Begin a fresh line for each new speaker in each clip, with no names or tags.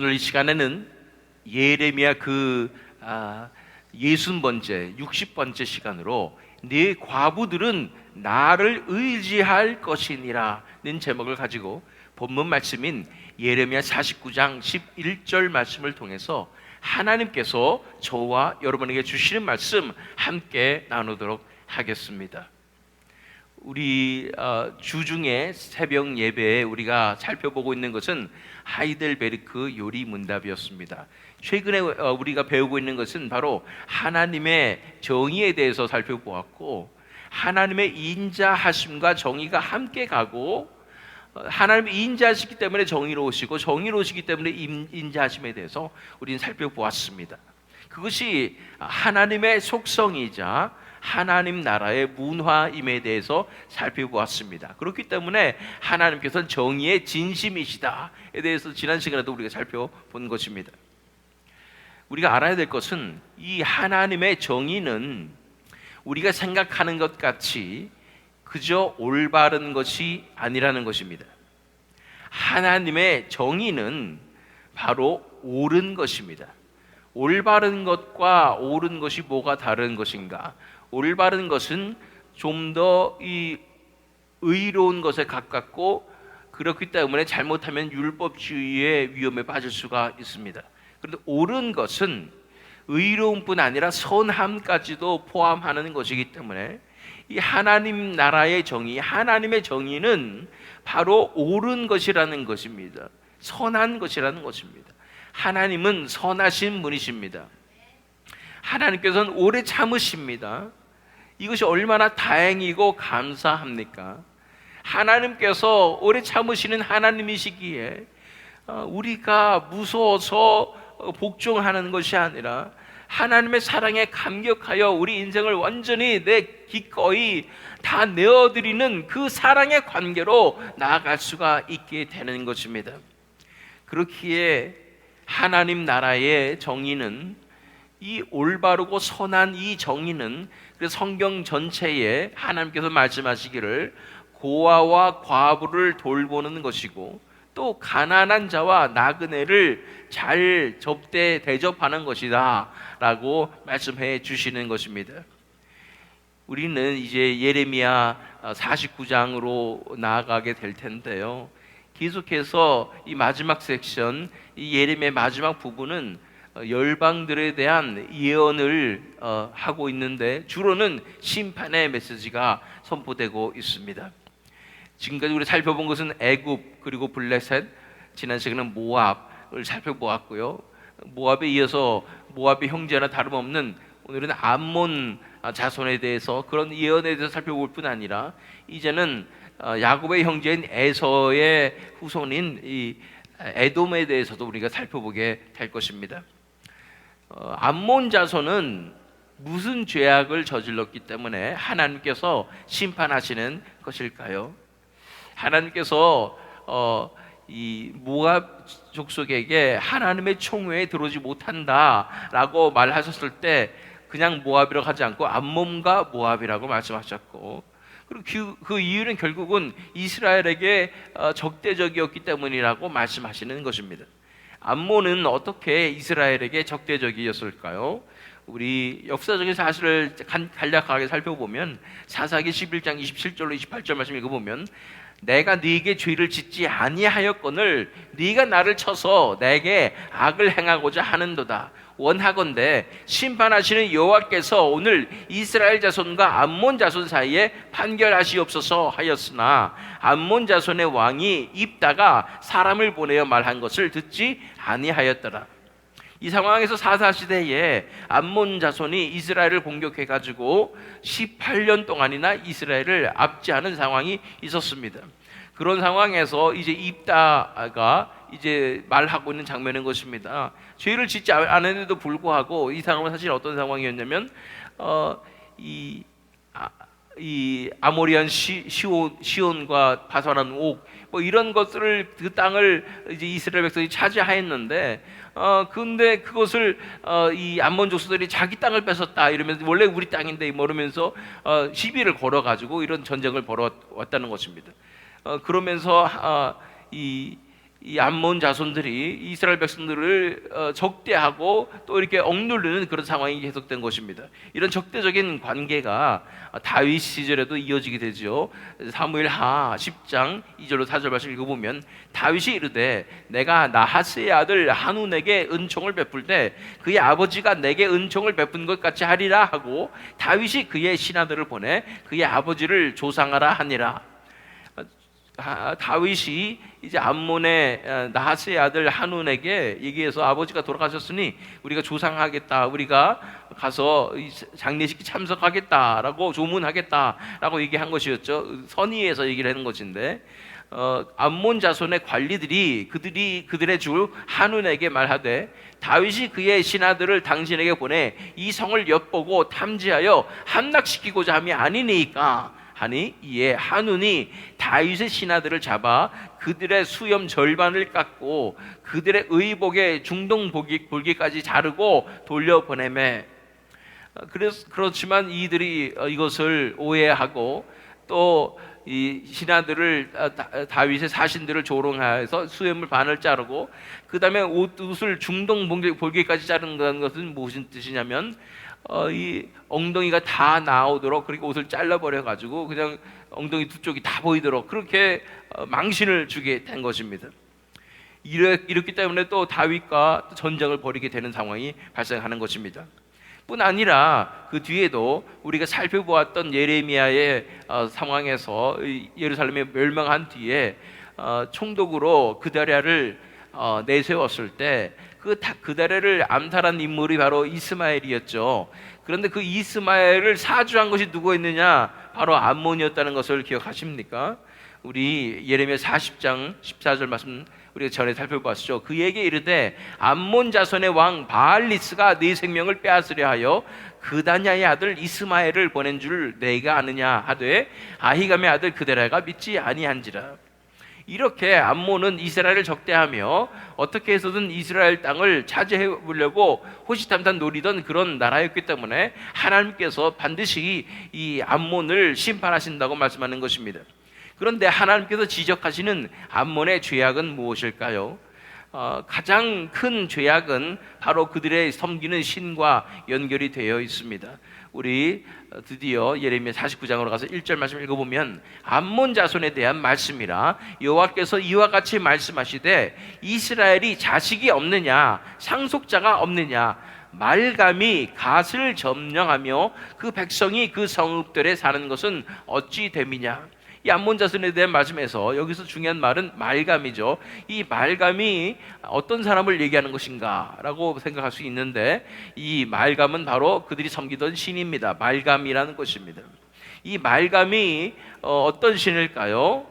오늘 이 시간에는 예레미야 60번째, 60번째 시간으로 네 과부들은 나를 의지할 것이니라는 제목을 가지고 본문 말씀인 예레미야 49장 11절 말씀을 통해서 하나님께서 저와 여러분에게 주시는 말씀 함께 나누도록 하겠습니다. 우리 주중에 새벽 예배에 우리가 살펴보고 있는 것은 하이델베르크 요리 문답이었습니다. 최근에 우리가 배우고 있는 것은 바로 하나님의 정의에 대해서 살펴보았고, 하나님의 인자하심과 정의가 함께 가고, 하나님이 인자하시기 때문에 정의로우시고 정의로우시기 때문에 인자하심에 대해서 우리는 살펴보았습니다. 그것이 하나님의 속성이자 하나님 나라의 문화임에 대해서 살펴보았습니다. 그렇기 때문에 하나님께서는 정의의 진심이시다에 대해서 지난 시간에도 우리가 살펴본 것입니다. 우리가 알아야 될 것은 이 하나님의 정의는 우리가 생각하는 것 같이 그저 올바른 것이 아니라는 것입니다. 하나님의 정의는 바로 옳은 것입니다. 올바른 것과 옳은 것이 뭐가 다른 것인가? 올바른 것은 좀 더 이 의로운 것에 가깝고, 그렇기 때문에 잘못하면 율법주의의 위험에 빠질 수가 있습니다. 그런데 옳은 것은 의로움뿐 아니라 선함까지도 포함하는 것이기 때문에 이 하나님 나라의 정의, 하나님의 정의는 바로 옳은 것이라는 것입니다. 선한 것이라는 것입니다. 하나님은 선하신 분이십니다. 하나님께서는 오래 참으십니다. 이것이 얼마나 다행이고 감사합니까? 하나님께서 오래 참으시는 하나님이시기에 우리가 무서워서 복종하는 것이 아니라 하나님의 사랑에 감격하여 우리 인생을 완전히 기꺼이 다 내어드리는 그 사랑의 관계로 나아갈 수가 있게 되는 것입니다. 그렇기에 하나님 나라의 정의는, 이 올바르고 선한 이 정의는, 그래서 성경 전체에 하나님께서 말씀하시기를 고아와 과부를 돌보는 것이고, 또 가난한 자와 나그네를 잘 대접하는 것이다 라고 말씀해 주시는 것입니다. 우리는 이제 예레미야 49장으로 나아가게 될 텐데요, 계속해서 이 마지막 섹션, 이 예레미야의 마지막 부분은 열방들에 대한 예언을 하고 있는데, 주로는 심판의 메시지가 선포되고 있습니다. 지금까지 우리 살펴본 것은 애굽, 그리고 블레셋, 지난 시간에는 모압을 살펴보았고요. 모압에 이어서 모압의 형제나 다름없는 오늘은 암몬 자손에 대해서, 그런 예언에 대해서 살펴볼 뿐 아니라 이제는 야곱의 형제인 에서의 후손인 이 에돔에 대해서도 우리가 살펴보게 될 것입니다. 암몬 자손은 무슨 죄악을 저질렀기 때문에 하나님께서 심판하시는 것일까요? 하나님께서 이 모압 족속에게 하나님의 총회에 들어오지 못한다라고 말하셨을 때 그냥 모압이라고 하지 않고 암몬과 모압이라고 말씀하셨고, 그리고 그 이유는 결국은 이스라엘에게 적대적이었기 때문이라고 말씀하시는 것입니다. 암몬은 어떻게 이스라엘에게 적대적이었을까요? 우리 역사적인 사실을 간략하게 살펴보면 사사기 11장 27절로 28절 말씀 읽어보면, 내가 네게 죄를 짓지 아니하였거늘 네가 나를 쳐서 내게 악을 행하고자 하는도다. 원하건대 심판하시는 여호와께서 오늘 이스라엘 자손과 암몬 자손 사이에 판결하시옵소서 하였으나 암몬 자손의 왕이 입다가 사람을 보내어 말한 것을 듣지 아니하였더라. 이 상황에서 사사시대에 암몬 자손이 이스라엘을 공격해가지고 18년 동안이나 이스라엘을 압제하는 상황이 있었습니다. 그런 상황에서 이제 입다가 이제 말하고 있는 장면인 것입니다. 죄를 짓지 않았는데도 불구하고 이 상황은 사실 어떤 상황이었냐면 이 아모리안 시온과 바사란 옥, 뭐 이런 것들을, 그 땅을 이제 이스라엘 백성이 차지하였는데, 근데 그것을 이 암몬 족속들이 자기 땅을 뺏었다 이러면서, 원래 우리 땅인데 모르면서 시비를 걸어가지고 이런 전쟁을 벌여왔다는 것입니다. 그러면서 이 이 암몬 자손들이 이스라엘 백성들을 적대하고 또 이렇게 억누르는 그런 상황이 계속된 것입니다. 이런 적대적인 관계가 다윗 시절에도 이어지게 되죠. 사무엘하 10장 2절로 4절 말씀 읽어보면 다윗이 이르되 내가 나하스의 아들 한운에게 은총을 베풀 때 그의 아버지가 내게 은총을 베푼 것 같이 하리라 하고 다윗이 그의 신하들을 보내 그의 아버지를 조상하라 하니라. 다윗이 이제 암몬의 나하스의 아들 한운에게 얘기해서 아버지가 돌아가셨으니 우리가 조상하겠다, 우리가 가서 장례식 참석하겠다라고 조문하겠다라고 얘기한 것이었죠. 선의에서 얘기를 하는 것인데 암몬 자손의 관리들이 그들의 주 한운에게 말하되 다윗이 그의 신하들을 당신에게 보내 이 성을 엿보고 탐지하여 함락시키고자 함이 아니니까 하니 이에 한운이 다윗의 신하들을 잡아 그들의 수염 절반을 깎고 그들의 의복의 중동 볼기까지 자르고 돌려보내매 그렇지만 이들이 이것을 오해하고 또 이 신하들을 다윗의 사신들을 조롱하여서 수염을 반을 자르고 그 다음에 옷을 중동 볼기까지 자른다는 것은 무슨 뜻이냐면 이 엉덩이가 다 나오도록 그렇게 옷을 잘라버려 가지고 그냥 엉덩이 두 쪽이 다 보이도록 그렇게 망신을 주게 된 것입니다. 이렇기 때문에 또 다윗과 전쟁을 벌이게 되는 상황이 발생하는 것입니다. 뿐 아니라 그 뒤에도 우리가 살펴보았던 예레미야의 상황에서 예루살렘이 멸망한 뒤에 총독으로 그다랴를 내세웠을 때 그다랴를 암살한 인물이 바로 이스마엘이었죠. 그런데 그 이스마엘을 사주한 것이 누구였느냐? 바로 암몬이었다는 것을 기억하십니까? 우리 예레미야 40장 14절 말씀 우리가 전에 살펴봤죠. 그에게 이르되 암몬 자손의 왕 바알리스가 네 생명을 빼앗으려 하여 그다냐의 아들 이스마엘을 보낸 줄 내가 아느냐 하되 아히감의 아들 그다랴가 믿지 아니한지라. 이렇게 암몬은 이스라엘을 적대하며 어떻게 해서든 이스라엘 땅을 차지해 보려고 호시탐탐 노리던 그런 나라였기 때문에 하나님께서 반드시 이 암몬을 심판하신다고 말씀하는 것입니다. 그런데 하나님께서 지적하시는 암몬의 죄악은 무엇일까요? 가장 큰 죄악은 바로 그들의 섬기는 신과 연결이 되어 있습니다. 우리 드디어 예레미야 49장으로 가서 1절 말씀 읽어보면 암몬 자손에 대한 말씀이라 여호와께서 이와 같이 말씀하시되 이스라엘이 자식이 없느냐 상속자가 없느냐 말감이 갓을 점령하며 그 백성이 그 성읍들에 사는 것은 어찌 됨이냐. 이 암몬 자손에 대한 말씀에서 여기서 중요한 말은 말감이죠. 이 말감이 어떤 사람을 얘기하는 것인가 라고 생각할 수 있는데 이 말감은 바로 그들이 섬기던 신입니다. 말감이라는 것입니다. 이 말감이 어떤 신일까요?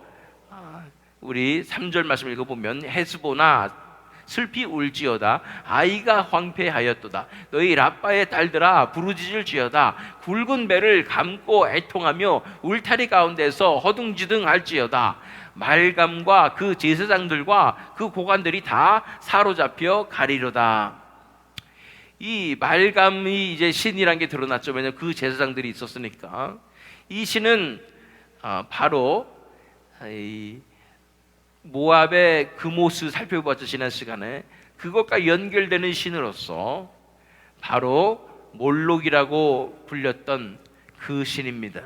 우리 3절 말씀 읽어보면 헤스보나 슬피 울지어다 아이가 황폐하였도다 너희 라빠의 딸들아 부르짖을지어다 굵은 배를 감고 애통하며 울타리 가운데서 허둥지둥할지어다 말감과 그 제사장들과 그 고관들이 다 사로잡혀 가리로다. 이 말감이 이제 신이란 게 드러났죠. 왜냐하면 그 제사장들이 있었으니까. 이 신은 바로 이 모압의 그모스 살펴봤죠. 지난 시간에 그것과 연결되는 신으로서 바로 몰록이라고 불렸던 그 신입니다.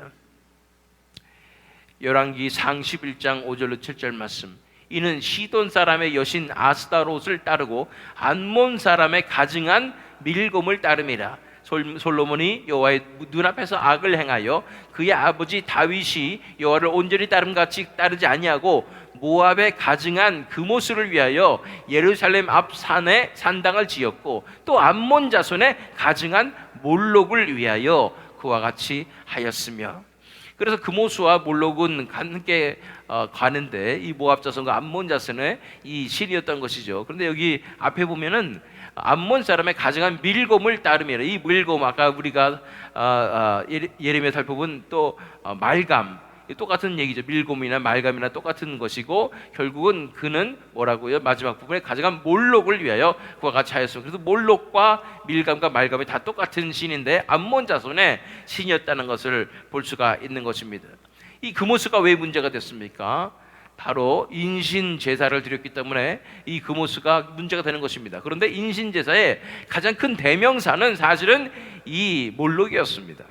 열왕기 상 11장 5절로 7절 말씀 이는 시돈 사람의 여신 아스타롯을 따르고 안몬 사람의 가증한 밀곰을 따름이라. 솔로몬이 여호와의 눈앞에서 악을 행하여 그의 아버지 다윗이 여호와를 온전히 따름같이 따르지 아니하고 모압에 가증한 그모스를 위하여 예루살렘 앞 산에 산당을 지었고 또 암몬 자손의 가증한 몰록을 위하여 그와 같이 하였으며. 그래서 그모스와 몰록은 함께 가는데 이 모압 자손과 암몬 자손의 이 신이었던 것이죠. 그런데 여기 앞에 보면은 암몬 사람의 가증한 밀곰을 따르며 이 밀곰 아까 우리가 예레미야 살펴본 또 말감 똑같은 얘기죠. 밀곰이나 말감이나 똑같은 것이고 결국은 그는 뭐라고요? 마지막 부분에 가져간 몰록을 위하여 그와 같이 하였습니다. 그래서 몰록과 밀감과 말감이 다 똑같은 신인데 암몬 자손의 신이었다는 것을 볼 수가 있는 것입니다. 이 그모스가 왜 문제가 됐습니까? 바로 인신 제사를 드렸기 때문에 이 금오스가 문제가 되는 것입니다. 그런데 인신 제사의 가장 큰 대명사는 사실은 이 몰록이었습니다.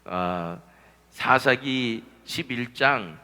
4사기 11장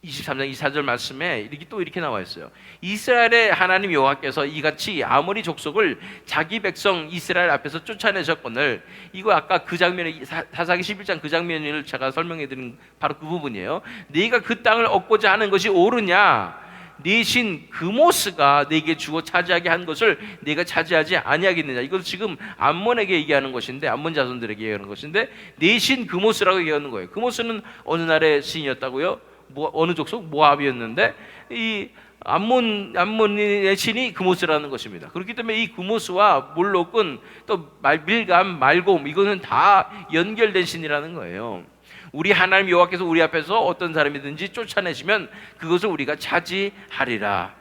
23장 24절 말씀에 이렇게 나와 있어요. 이스라엘의 하나님 여호와께서 이같이 아모리 족속을 자기 백성 이스라엘 앞에서 쫓아내셨거늘, 이거 아까 그 장면이 4사기 11장 그 장면을 제가 설명해 드린 바로 그 부분이에요. 네가 그 땅을 얻고자 하는 것이 옳으냐? 네 신 그모스가 네게 주어 차지하게 한 것을 네가 차지하지 아니하겠느냐? 이것은 지금 암몬에게 얘기하는 것인데, 암몬 자손들에게 얘기하는 것인데, 네 신 그모스라고 얘기하는 거예요. 그모스는 어느 나라의 신이었다고요? 어느 족속? 모압이었는데 이 암몬의 신이 그모스라는 것입니다. 그렇기 때문에 이 그모스와 몰록은 또 밀감, 말곰, 이거는 다 연결된 신이라는 거예요. 우리 하나님 여호와께서 우리 앞에서 어떤 사람이든지 쫓아내시면 그것을 우리가 차지하리라.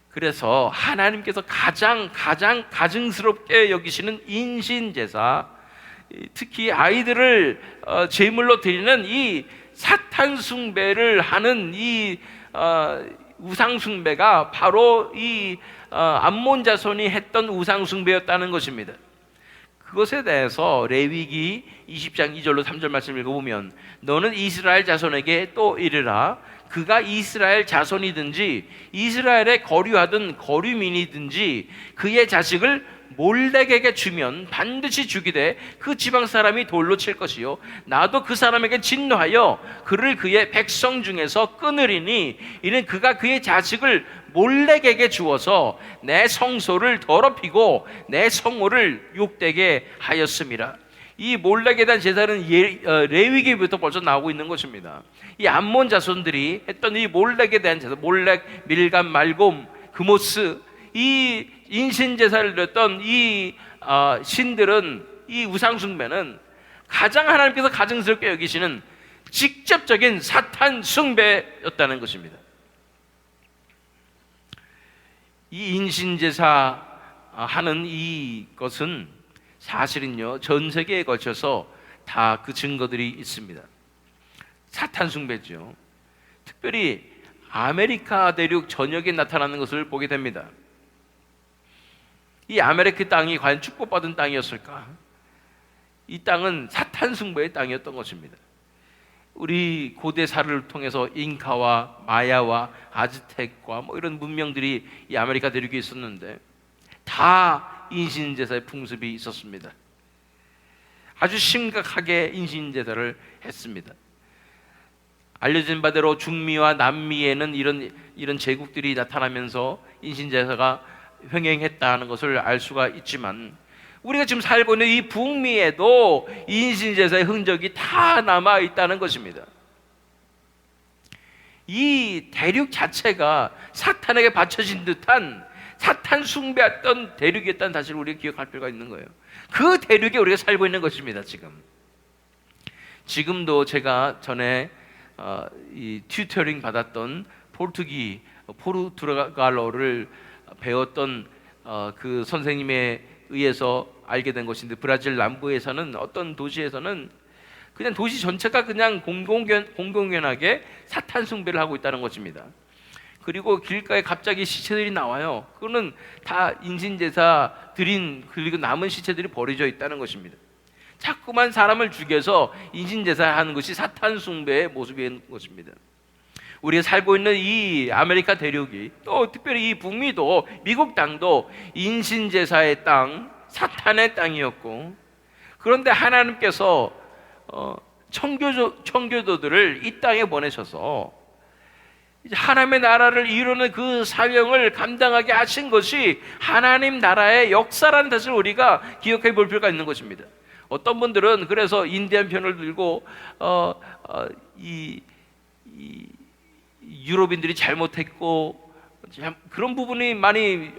그래서 하나님께서 가장 가증스럽게 여기시는 인신제사, 특히 아이들을 제물로 드리는 이 사탄 숭배를 하는 이 우상 숭배가 바로 이 암몬 자손이 했던 우상 숭배였다는 것입니다. 그것에 대해서 레위기 20장 2절로 3절 말씀을 읽어보면, 너는 이스라엘 자손에게 또 이르라. 그가 이스라엘 자손이든지 이스라엘에 거류하던 거류민이든지 그의 자식을 몰렉에게 주면 반드시 죽이되 그 지방 사람이 돌로 칠 것이요 나도 그 사람에게 진노하여 그를 그의 백성 중에서 끊으리니, 이는 그가 그의 자식을 몰렉에게 주어서 내 성소를 더럽히고 내 성호를 욕되게 하였음이라. 이 몰렉에 대한 제사는 레위기부터 벌써 나오고 있는 것입니다. 이 암몬 자손들이 했던 이 몰렉에 대한 제사, 몰렉, 밀감, 말곰, 그모스, 이 인신 제사를 드렸던 이 신들은, 이 우상 숭배는 가장 하나님께서 가증스럽게 여기시는 직접적인 사탄 숭배였다는 것입니다. 이 인신 제사 하는 이것은 사실은요, 전 세계에 걸쳐서 다 그 증거들이 있습니다. 사탄 숭배죠. 특별히 아메리카 대륙 전역에 나타나는 것을 보게 됩니다. 이 아메리카 땅이 과연 축복받은 땅이었을까? 이 땅은 사탄 숭배의 땅이었던 것입니다. 우리 고대사를 통해서 잉카와 마야와 아즈텍과 이런 문명들이 이 아메리카 대륙에 있었는데 다 인신제사의 풍습이 있었습니다. 아주 심각하게 인신제사를 했습니다. 알려진 바대로 중미와 남미에는 이런 제국들이 나타나면서 인신제사가 횡행했다는 것을 알 수가 있지만, 우리가 지금 살고 있는 이 북미에도 인신제사의 흔적이 다 남아 있다는 것입니다. 이 대륙 자체가 사탄에게 바쳐진 듯한 사탄 숭배했던 대륙이었다는 사실을 우리가 기억할 필요가 있는 거예요. 그 대륙에 우리가 살고 있는 것입니다. 지금도 제가 전에 이 튜터링 받았던 포르투갈어를 배웠던 그 선생님에 의해서 알게 된 것인데, 브라질 남부에서는 어떤 도시에서는 그냥 도시 전체가 그냥 공공연하게 사탄 숭배를 하고 있다는 것입니다. 그리고 길가에 갑자기 시체들이 나와요. 그거는 다 인신제사 드린, 그리고 남은 시체들이 버려져 있다는 것입니다. 자꾸만 사람을 죽여서 인신제사하는 것이 사탄 숭배의 모습인 것입니다. 우리가 살고 있는 이 아메리카 대륙이, 또 특별히 이 북미도, 미국 땅도 인신제사의 땅, 사탄의 땅이었고, 그런데 하나님께서 청교도들을 이 땅에 보내셔서 하나님의 나라를 이루는 그 사명을 감당하게 하신 것이 하나님 나라의 역사라는 것을 우리가 기억해 볼 필요가 있는 것입니다. 어떤 분들은 그래서 인디안 편을 들고 이 유럽인들이 잘못했고 그런 부분이 많이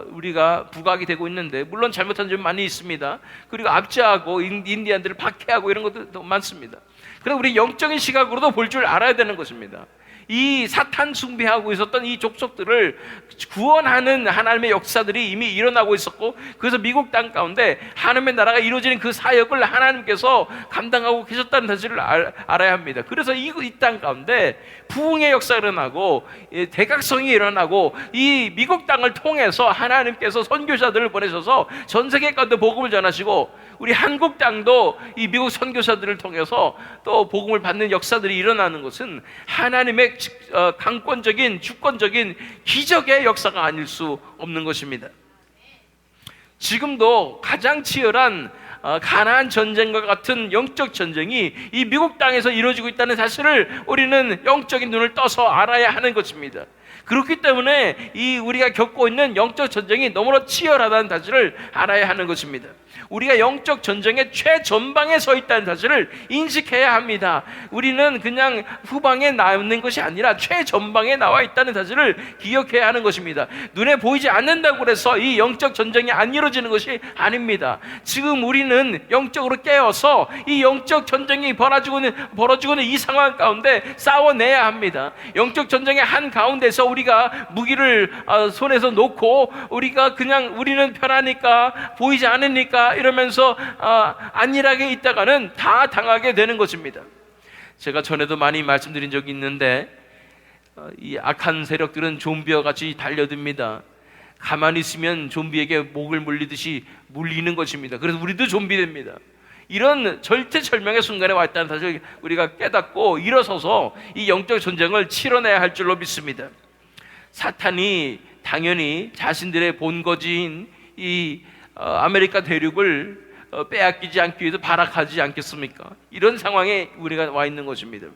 우리가 부각이 되고 있는데, 물론 잘못한 점이 많이 있습니다. 그리고 압제하고 인디안들을 박해하고 이런 것도 많습니다. 그래서 우리 영적인 시각으로도 볼 줄 알아야 되는 것입니다. 이 사탄 숭배하고 있었던 이 족속들을 구원하는 하나님의 역사들이 이미 일어나고 있었고, 그래서 미국 땅 가운데 하나님의 나라가 이루어지는 그 사역을 하나님께서 감당하고 계셨다는 사실을 알아야 합니다. 그래서 이 땅 가운데 부흥의 역사가 일어나고 대각성이 일어나고, 이 미국 땅을 통해서 하나님께서 선교사들을 보내셔서 전 세계 가운데 복음을 전하시고, 우리 한국 땅도 이 미국 선교사들을 통해서 또 복음을 받는 역사들이 일어나는 것은 하나님의 강권적인 주권적인 기적의 역사가 아닐 수 없는 것입니다. 지금도 가장 치열한 가나안 전쟁과 같은 영적 전쟁이 이 미국 땅에서 이루어지고 있다는 사실을 우리는 영적인 눈을 떠서 알아야 하는 것입니다. 그렇기 때문에 이 우리가 겪고 있는 영적 전쟁이 너무나 치열하다는 사실을 알아야 하는 것입니다. 우리가 영적 전쟁의 최전방에 서 있다는 사실을 인식해야 합니다. 우리는 그냥 후방에 나있는 것이 아니라 최전방에 나와 있다는 사실을 기억해야 하는 것입니다. 눈에 보이지 않는다고 해서 이 영적 전쟁이 안 이루어지는 것이 아닙니다. 지금 우리는 영적으로 깨어서 이 영적 전쟁이 벌어지고 있는 이 상황 가운데 싸워내야 합니다. 영적 전쟁의 한 가운데서 우리가 무기를 손에서 놓고 우리는 편하니까, 보이지 않으니까 이러면서 안일하게 있다가는 다 당하게 되는 것입니다. 제가 전에도 많이 말씀드린 적이 있는데, 이 악한 세력들은 좀비와 같이 달려듭니다. 가만히 있으면 좀비에게 목을 물리듯이 물리는 것입니다. 그래서 우리도 좀비 됩니다. 이런 절대절명의 순간에 와 있다는 사실을 우리가 깨닫고 일어서서 이 영적 전쟁을 치러내야 할 줄로 믿습니다. 사탄이 당연히 자신들의 본거지인 이 아메리카 대륙을 빼앗기지 않기 위해서 발악하지 않겠습니까? 이런 상황에 우리가 와 있는 것입니다.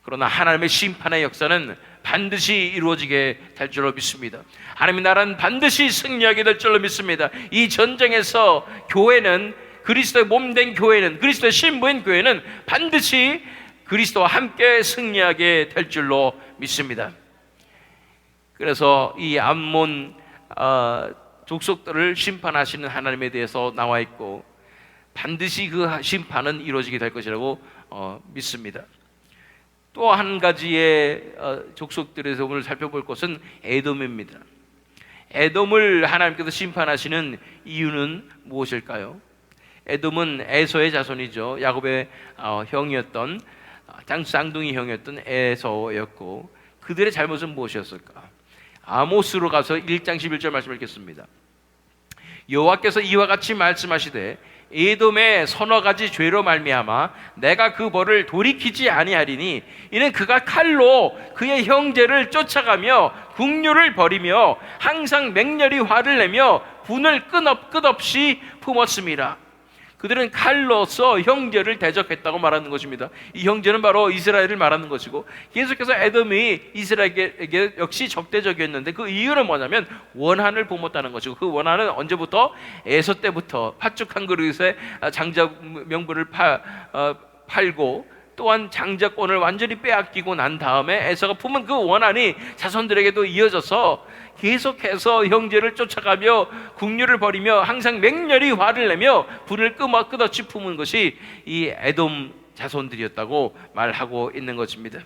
그러나 하나님의 심판의 역사는 반드시 이루어지게 될 줄로 믿습니다. 하나님의 나라는 반드시 승리하게 될 줄로 믿습니다. 이 전쟁에서 교회는, 그리스도의 몸된 교회는, 그리스도의 신부인 교회는 반드시 그리스도와 함께 승리하게 될 줄로 믿습니다. 그래서 이 암몬 족속들을 심판하시는 하나님에 대해서 나와 있고, 반드시 그 심판은 이루어지게 될 것이라고 믿습니다. 또 한 가지의 족속들에서 오늘 살펴볼 것은 에돔입니다. 에돔을 하나님께서 심판하시는 이유는 무엇일까요? 에돔은 에서의 자손이죠. 야곱의 형이었던, 쌍둥이 형이었던 에서였고, 그들의 잘못은 무엇이었을까? 아모스로 가서 1장 11절 말씀 읽겠습니다. 여호와께서 이와 같이 말씀하시되, 에돔의 서너 가지 죄로 말미암아 내가 그 벌을 돌이키지 아니하리니, 이는 그가 칼로 그의 형제를 쫓아가며 국류를 벌이며 항상 맹렬히 화를 내며 분을 끝없이 품었음이라. 그들은 칼로서 형제를 대적했다고 말하는 것입니다. 이 형제는 바로 이스라엘을 말하는 것이고, 계속해서 에돔이 이스라엘에게 역시 적대적이었는데, 그 이유는 뭐냐면 원한을 품었다는 것이고, 그 원한은 언제부터? 에서 때부터 팥죽 한 그릇에 장자 명분을 팔고, 또한 장자권을 완전히 빼앗기고 난 다음에 에서가 품은 그 원한이 자손들에게도 이어져서 계속해서 형제를 쫓아가며 국류를 벌이며 항상 맹렬히 화를 내며 분을 끝없이 품은 것이 이 에돔 자손들이었다고 말하고 있는 것입니다.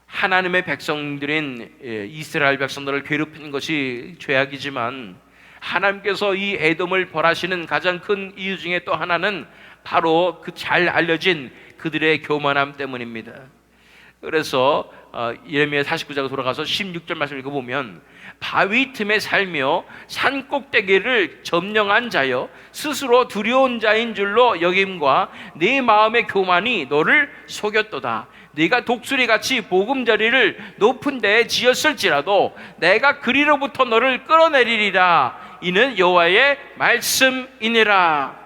하나님의 백성들인 이스라엘 백성들을 괴롭히는 것이 죄악이지만, 하나님께서 이 에돔을 벌하시는 가장 큰 이유 중에 또 하나는 바로 그 잘 알려진 그들의 교만함 때문입니다. 그래서 예레미야 49장으로 돌아가서 16절 말씀 읽어보면, 바위 틈에 살며 산 꼭대기를 점령한 자여 스스로 두려운 자인 줄로 여김과 네 마음의 교만이 너를 속였도다. 네가 독수리같이 보금자리를 높은 데에 지었을지라도 내가 그리로부터 너를 끌어내리리라. 이는 여호와의 말씀이니라.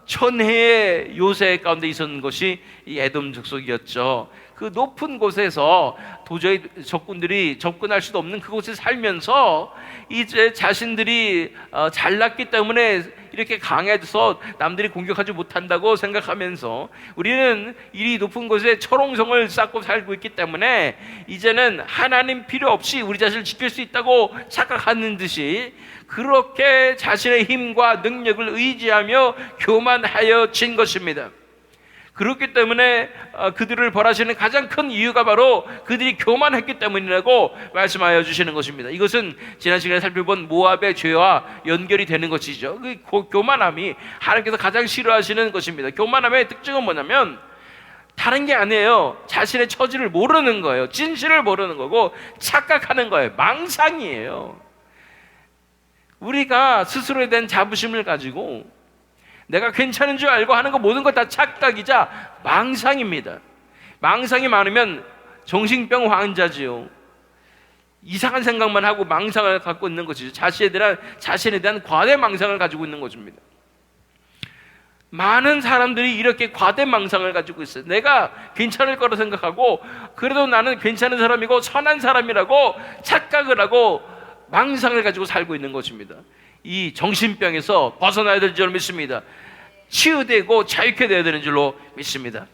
천혜의 요새 가운데 있었는 것이 이 에돔 족속이었죠. 그 높은 곳에서 도저히 적군들이 접근할 수도 없는 그곳에 살면서 이제 자신들이 잘났기 때문에 이렇게 강해져서 남들이 공격하지 못한다고 생각하면서, 우리는 이 높은 곳에 철옹성을 쌓고 살고 있기 때문에 이제는 하나님 필요 없이 우리 자신을 지킬 수 있다고 착각하는 듯이, 그렇게 자신의 힘과 능력을 의지하며 교만하여 진 것입니다. 그렇기 때문에 그들을 벌하시는 가장 큰 이유가 바로 그들이 교만했기 때문이라고 말씀하여 주시는 것입니다. 이것은 지난 시간에 살펴본 모압의 죄와 연결이 되는 것이죠. 그 교만함이 하나님께서 가장 싫어하시는 것입니다. 교만함의 특징은 뭐냐면 다른 게 아니에요. 자신의 처지를 모르는 거예요. 진실을 모르는 거고 착각하는 거예요. 망상이에요. 우리가 스스로에 대한 자부심을 가지고 내가 괜찮은 줄 알고 하는 거 모든 것 다 착각이자 망상입니다. 망상이 많으면 정신병 환자지요. 이상한 생각만 하고 망상을 갖고 있는 것이죠. 자신에 대한 과대 망상을 가지고 있는 것입니다. 많은 사람들이 이렇게 과대 망상을 가지고 있어요. 내가 괜찮을 거라 생각하고 그래도 나는 괜찮은 사람이고 선한 사람이라고 착각을 하고 망상을 가지고 살고 있는 것입니다. 이 정신병에서 벗어나야 될 줄 믿습니다. 치유되고 자유케 되어야 되는 줄로 믿습니다.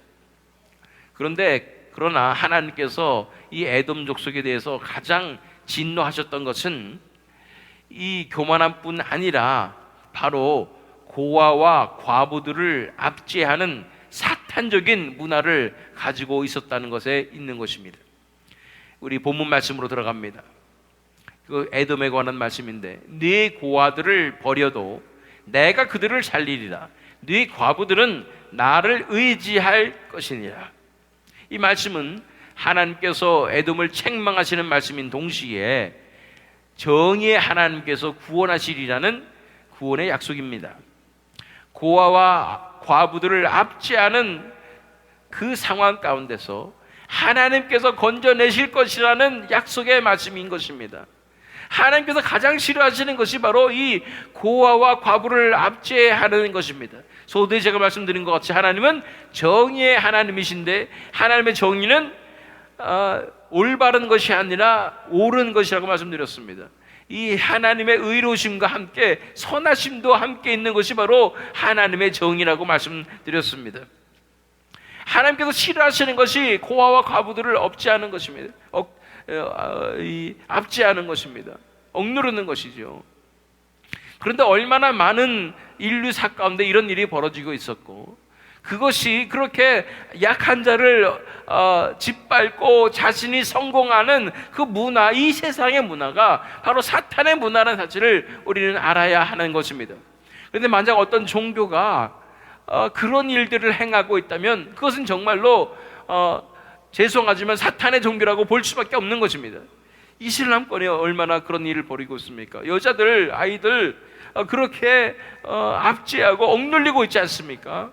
그러나 하나님께서 이 에돔 족속에 대해서 가장 진노하셨던 것은 이 교만함뿐 아니라 바로 고아와 과부들을 압제하는 사탄적인 문화를 가지고 있었다는 것에 있는 것입니다. 우리 본문 말씀으로 들어갑니다. 그 에돔에 관한 말씀인데 네 고아들을 버려도 내가 그들을 살리리라. 네 과부들은 나를 의지할 것이니라. 이 말씀은 하나님께서 에돔을 책망하시는 말씀인 동시에 정의의 하나님께서 구원하시리라는 구원의 약속입니다. 고아와 과부들을 압제하는 그 상황 가운데서 하나님께서 건져내실 것이라는 약속의 말씀인 것입니다. 하나님께서 가장 싫어하시는 것이 바로 이 고아와 과부를 압제하는 것입니다. 소두에 제가 말씀드린 것 같이 하나님은 정의의 하나님이신데 하나님의 정의는 올바른 것이 아니라 옳은 것이라고 말씀드렸습니다. 이 하나님의 의로우심과 함께 선하심도 함께 있는 것이 바로 하나님의 정의라고 말씀드렸습니다. 하나님께서 싫어하시는 것이 고아와 과부들을 압제하는 것입니다. 압제하는 것입니다. 억누르는 것이죠. 그런데 얼마나 많은 인류사 가운데 이런 일이 벌어지고 있었고 그것이 그렇게 약한 자를 짓밟고 자신이 성공하는 그 문화, 이 세상의 문화가 바로 사탄의 문화라는 사실을 우리는 알아야 하는 것입니다. 그런데 만약 어떤 종교가 그런 일들을 행하고 있다면 그것은 정말로 죄송하지만 사탄의 종교라고 볼 수밖에 없는 것입니다. 이슬람권이 얼마나 그런 일을 벌이고 있습니까? 여자들, 아이들 그렇게 압제하고 억눌리고 있지 않습니까?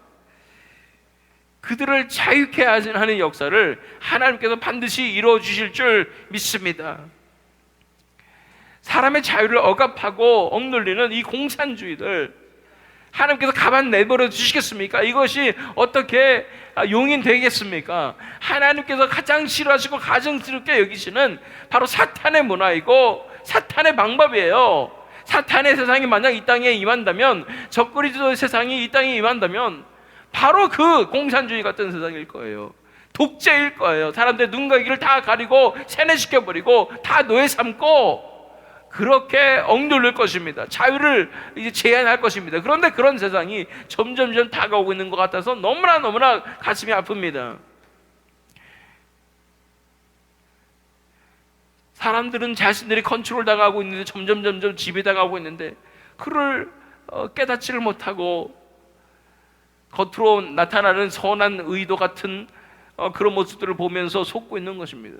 그들을 자유케 하는 역사를 하나님께서 반드시 이루어 주실 줄 믿습니다. 사람의 자유를 억압하고 억눌리는 이 공산주의들 하나님께서 가만 내버려 주시겠습니까? 이것이 어떻게 용인되겠습니까? 하나님께서 가장 싫어하시고 가증스럽게 여기시는 바로 사탄의 문화이고 사탄의 방법이에요. 사탄의 세상이 만약 이 땅에 임한다면, 적그리스도의 세상이 이 땅에 임한다면 바로 그 공산주의 같은 세상일 거예요. 독재일 거예요. 사람들의 눈과 귀를 다 가리고 세뇌시켜버리고 다 노예 삼고 그렇게 억누를 것입니다. 자유를 이제 제한할 것입니다. 그런데 그런 세상이 점점 다가오고 있는 것 같아서 너무나 가슴이 아픕니다. 사람들은 자신들이 컨트롤 당하고 있는데 점점 지배당하고 있는데 그를 깨닫지를 못하고 겉으로 나타나는 선한 의도 같은 그런 모습들을 보면서 속고 있는 것입니다.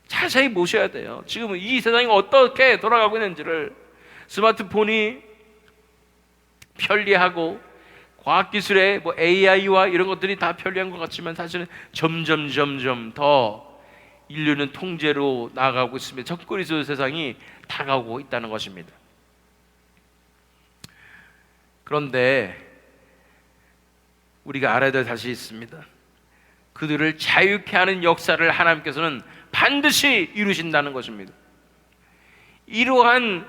자세히 보셔야 돼요. 지금 이 세상이 어떻게 돌아가고 있는지를. 스마트폰이 편리하고 과학기술의 AI와 이런 것들이 다 편리한 것 같지만 사실은 점점 더 인류는 통제로 나아가고 있으며 적그리스도 세상이 다가오고 있다는 것입니다. 그런데 우리가 알아야 될 사실이 있습니다. 그들을 자유케 하는 역사를 하나님께서는 반드시 이루신다는 것입니다. 이러한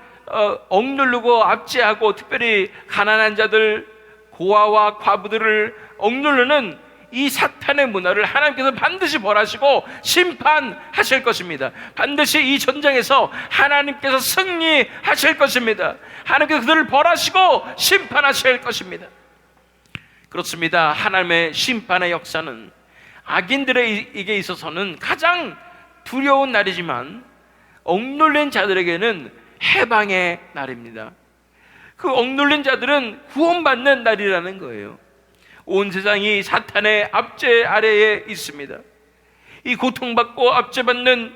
억누르고 압제하고 특별히 가난한 자들, 고아와 과부들을 억누르는 이 사탄의 문화를 하나님께서 반드시 벌하시고 심판하실 것입니다. 반드시 이 전쟁에서 하나님께서 승리하실 것입니다. 하나님께서 그들을 벌하시고 심판하실 것입니다. 그렇습니다. 하나님의 심판의 역사는 악인들에게 있어서는 가장 두려운 날이지만 억눌린 자들에게는 해방의 날입니다. 그 억눌린 자들은 구원받는 날이라는 거예요. 온 세상이 사탄의 압제 아래에 있습니다. 이 고통받고 압제받는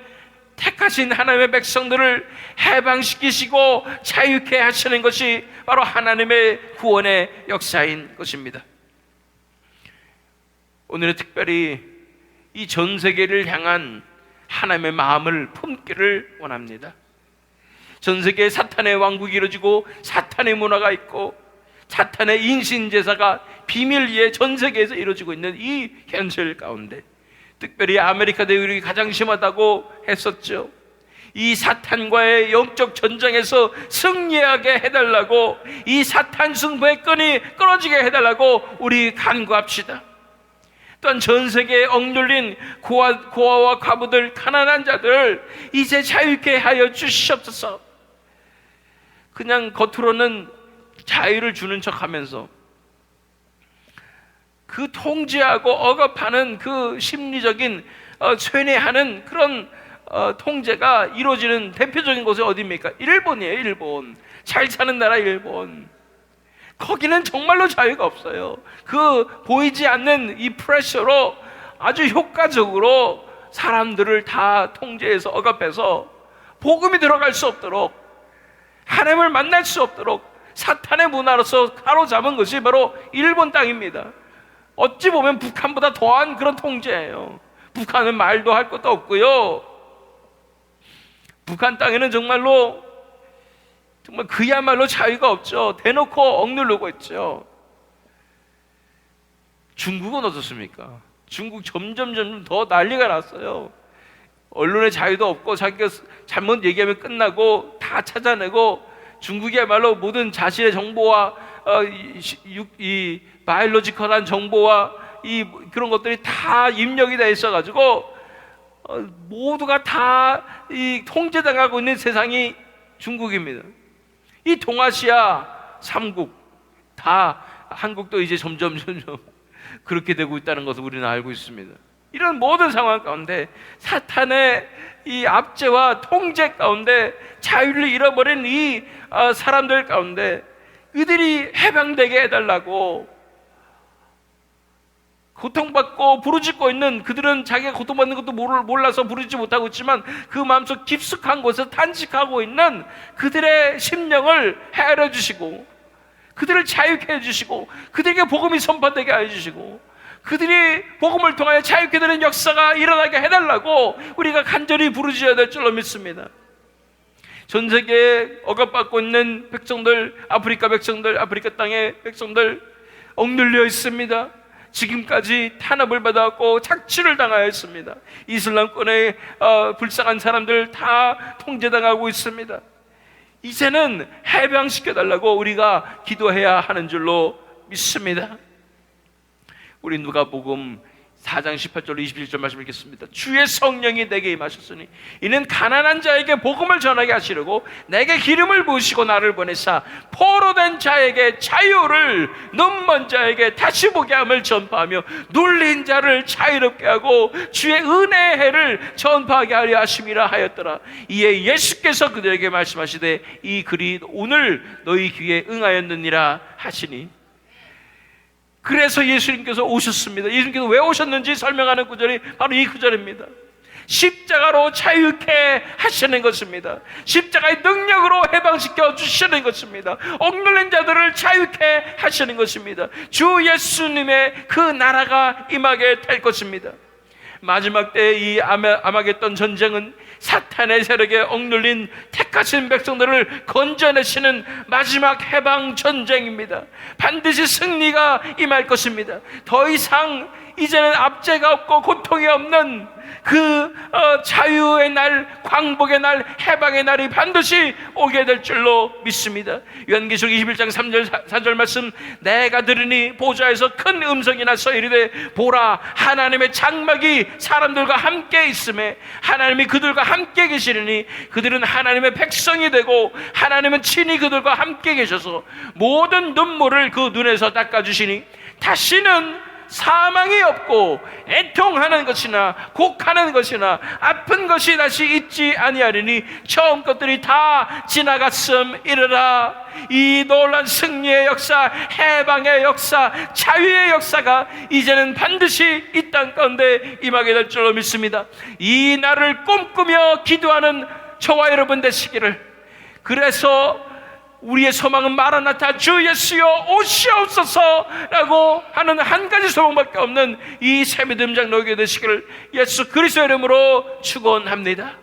택하신 하나님의 백성들을 해방시키시고 자유케 하시는 것이 바로 하나님의 구원의 역사인 것입니다. 오늘은 특별히 이 전 세계를 향한 하나님의 마음을 품기를 원합니다. 전 세계에 사탄의 왕국이 이루어지고 사탄의 문화가 있고 사탄의 인신제사가 비밀리에 전 세계에서 이루어지고 있는 이 현실 가운데 특별히 아메리카 대륙이 가장 심하다고 했었죠. 이 사탄과의 영적 전쟁에서 승리하게 해달라고, 이 사탄 승부의 끈이 끊어지게 해달라고 우리 간구합시다. 또한 전 세계에 억눌린 고아와 과부들, 가난한 자들 이제 자유케 하여 주시옵소서. 그냥 겉으로는 자유를 주는 척하면서 그 통제하고 억압하는 그 심리적인 쇠뇌하는 그런 통제가 이루어지는 대표적인 곳이 어디입니까? 일본이에요. 일본. 잘 사는 나라 일본. 거기는 정말로 자유가 없어요. 그 보이지 않는 이 프레셔로 아주 효과적으로 사람들을 다 통제해서 억압해서 복음이 들어갈 수 없도록, 하나님을 만날 수 없도록 사탄의 문화로서 가로잡은 것이 바로 일본 땅입니다. 어찌 보면 북한보다 더한 그런 통제예요. 북한은 말도 할 것도 없고요. 북한 땅에는 정말 그야말로 자유가 없죠. 대놓고 억누르고 있죠. 중국은 어떻습니까? 중국 점점 더 난리가 났어요. 언론의 자유도 없고 자기가 잘못 얘기하면 끝나고 다 찾아내고, 중국이야말로 모든 자신의 정보와 이 바이올로지컬한 정보와 그런 것들이 다 입력이 돼 있어가지고 모두가 다 통제당하고 있는 세상이 중국입니다. 이 동아시아 3국 다, 한국도 이제 점점 그렇게 되고 있다는 것을 우리는 알고 있습니다. 이런 모든 상황 가운데 사탄의 이 압제와 통제 가운데 자유를 잃어버린 이 사람들 가운데 이들이 해방되게 해달라고 고통받고 부르짖고 있는 그들은 자기가 고통받는 것도 몰라서 부르짖지 못하고 있지만 그 마음속 깊숙한 곳에서 탄식하고 있는 그들의 심령을 헤아려 주시고 그들을 자유케 해주시고 그들에게 복음이 선포되게 해주시고 그들이 복음을 통하여 자유케 되는 역사가 일어나게 해달라고 우리가 간절히 부르짖어야 될 줄로 믿습니다. 전 세계에 억압받고 있는 백성들, 아프리카 백성들, 아프리카 땅의 백성들 억눌려 있습니다. 지금까지 탄압을 받았고 착취를 당하였습니다. 이슬람권의 불쌍한 사람들 다 통제당하고 있습니다. 이제는 해방시켜달라고 우리가 기도해야 하는 줄로 믿습니다. 우리 누가복음 4장 18절 27절 말씀 읽겠습니다. 주의 성령이 내게 임하셨으니 이는 가난한 자에게 복음을 전하게 하시려고 내게 기름을 부으시고 나를 보내사 포로된 자에게 자유를, 눈먼 자에게 다시 보게 함을 전파하며 눌린 자를 자유롭게 하고 주의 은혜의 해를 전파하게 하려 하심이라 하였더라. 이에 예수께서 그들에게 말씀하시되 이 글이 오늘 너희 귀에 응하였느니라 하시니, 그래서 예수님께서 오셨습니다. 예수님께서 왜 오셨는지 설명하는 구절이 바로 이 구절입니다. 십자가로 자유케 하시는 것입니다. 십자가의 능력으로 해방시켜 주시는 것입니다. 억눌린 자들을 자유케 하시는 것입니다. 주 예수님의 그 나라가 임하게 될 것입니다. 마지막 때 이 아마겟돈 전쟁은 사탄의 세력에 억눌린 택하신 백성들을 건져내시는 마지막 해방 전쟁입니다. 반드시 승리가 임할 것입니다. 더 이상 이제는 압제가 없고 고통이 없는 그 자유의 날, 광복의 날, 해방의 날이 반드시 오게 될 줄로 믿습니다. 요한계시록 21장 3절 4절 말씀, 내가 들으니 보좌에서 큰 음성이 나서 이르되 보라, 하나님의 장막이 사람들과 함께 있음에 하나님이 그들과 함께 계시리니 그들은 하나님의 백성이 되고 하나님은 친히 그들과 함께 계셔서 모든 눈물을 그 눈에서 닦아주시니 다시는 사망이 없고 애통하는 것이나 곡하는 것이나 아픈 것이 다시 있지 아니하리니 처음 것들이 다 지나갔음이르라. 이 놀란 승리의 역사, 해방의 역사, 자유의 역사가 이제는 반드시 이 땅 가운데 임하게 될 줄로 믿습니다. 이 날을 꿈꾸며 기도하는 저와 여러분 되시기를. 그래서 우리의 소망은 마라나타 주 예수여 오시옵소서라고 하는 한 가지 소망밖에 없는 이 새믿음 장로에게 되시기를 예수 그리스도의 이름으로 축원합니다.